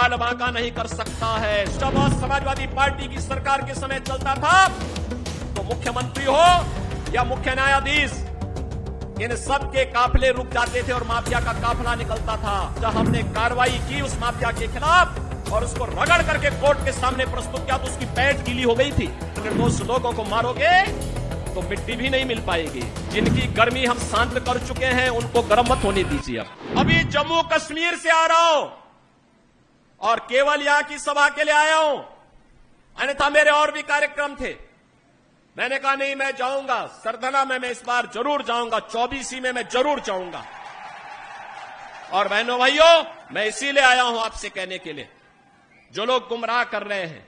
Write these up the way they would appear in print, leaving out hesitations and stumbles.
बाल बांका नहीं कर सकता है। जब समाजवादी पार्टी की सरकार के समय चलता था तो मुख्यमंत्री हो या मुख्य न्यायाधीश, इन सब के काफिले रुक जाते थे और माफिया का काफिला निकलता था। जब हमने कार्रवाई की उस माफिया के खिलाफ और उसको रगड़ करके कोर्ट के सामने प्रस्तुत किया तो उसकी पैंट गीली हो गई थी। निर्दोष लोगों को मारोगे तो मिट्टी भी नहीं मिल पाएगी। जिनकी गर्मी हम शांत कर चुके हैं उनको गर्म मत होने दीजिए। अभी जम्मू कश्मीर से आ रहा हूं और केवल यहां की सभा के लिए आया हूं, अन्यथा मेरे और भी कार्यक्रम थे। मैंने कहा नहीं, मैं जाऊंगा सरधना में, मैं इस बार जरूर जाऊंगा, 24 में मैं जरूर जाऊंगा। और बहनों भाइयों, मैं इसीलिए आया हूं आपसे कहने के लिए, जो लोग गुमराह कर रहे हैं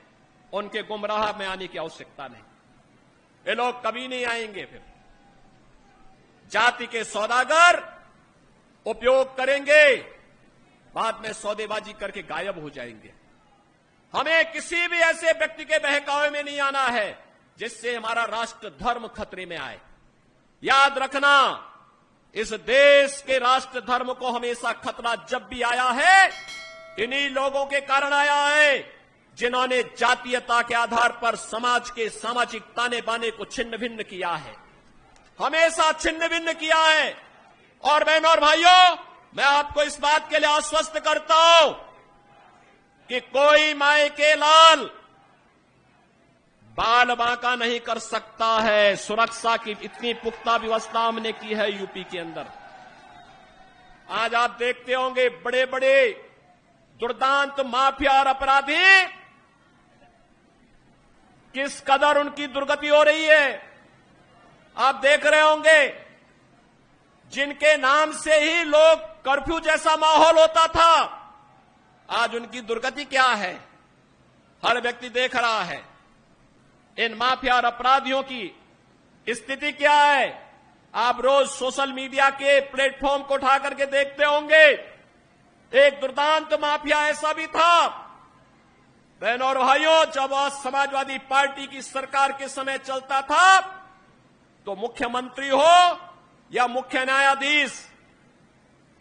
उनके गुमराह में आने की आवश्यकता नहीं। ये लोग कभी नहीं आएंगे। फिर जाति के सौदागर उपयोग करेंगे, बाद में सौदेबाजी करके गायब हो जाएंगे। हमें किसी भी ऐसे व्यक्ति के बहकावे में नहीं आना है जिससे हमारा राष्ट्र धर्म खतरे में आए। याद रखना, इस देश के राष्ट्र धर्म को हमेशा खतरा जब भी आया है इन्हीं लोगों के कारण आया है, जिन्होंने जातीयता के आधार पर समाज के सामाजिक ताने बाने को छिन्न भिन्न किया है, हमेशा छिन्न भिन्न किया है। और बहनों और भाइयों, मैं आपको इस बात के लिए आश्वस्त करता हूं कि कोई माय के लाल बाल बांका नहीं कर सकता है। सुरक्षा की इतनी पुख्ता व्यवस्था हमने की है यूपी के अंदर। आज आप देखते होंगे बड़े बड़े दुर्दांत माफिया और अपराधी किस कदर उनकी दुर्गति हो रही है। आप देख रहे होंगे, जिनके नाम से ही लोग कर्फ्यू जैसा माहौल होता था, आज उनकी दुर्गति क्या है हर व्यक्ति देख रहा है। इन माफिया और अपराधियों की स्थिति क्या है आप रोज सोशल मीडिया के प्लेटफॉर्म को उठा करके देखते होंगे। एक दुर्दांत माफिया ऐसा भी था। बहनों और भाइयों, जब समाजवादी पार्टी की सरकार के समय चलता था तो मुख्यमंत्री हो या मुख्य न्यायाधीश,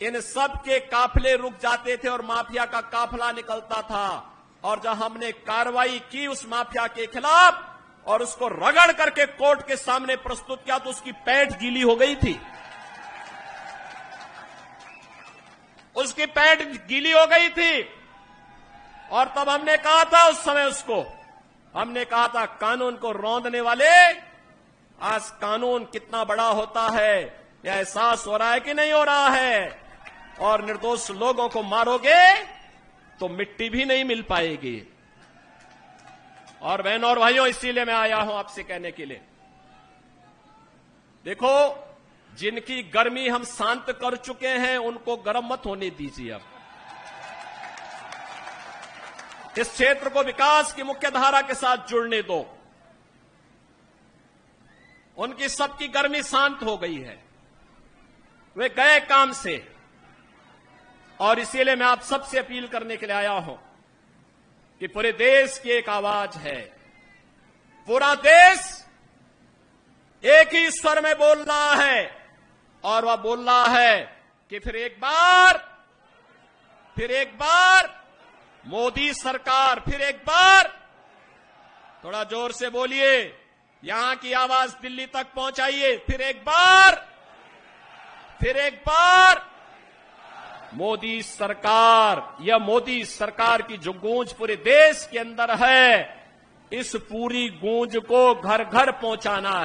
इन सब के काफिले रुक जाते थे और माफिया का काफिला निकलता था। और जब हमने कार्रवाई की उस माफिया के खिलाफ और उसको रगड़ करके कोर्ट के सामने प्रस्तुत किया तो उसकी पैंट गीली हो गई थी। उसकी पैंट गीली हो गई थी। और तब हमने कहा था, उस समय उसको हमने कहा था, कानून को रौंदने वाले, आज कानून कितना बड़ा होता है यह एहसास हो रहा है कि नहीं हो रहा है। और निर्दोष लोगों को मारोगे तो मिट्टी भी नहीं मिल पाएगी। और बहनों और भाइयों, इसीलिए मैं आया हूं आपसे कहने के लिए, देखो, जिनकी गर्मी हम शांत कर चुके हैं उनको गर्म मत होने दीजिए। अब इस क्षेत्र को विकास की मुख्य धारा के साथ जुड़ने दो। उनकी सबकी गर्मी शांत हो गई है, वे गए काम से। और इसीलिए मैं आप सबसे अपील करने के लिए आया हूं कि पूरे देश की एक आवाज है, पूरा देश एक ही स्वर में बोल रहा है। और वह बोल रहा है कि फिर एक बार मोदी सरकार, फिर एक बार, थोड़ा जोर से बोलिए, यहां की आवाज दिल्ली तक पहुंचाइए, फिर एक बार मोदी सरकार। यह मोदी सरकार की जो गूंज पूरे देश के अंदर है, इस पूरी गूंज को घर घर पहुंचाना है।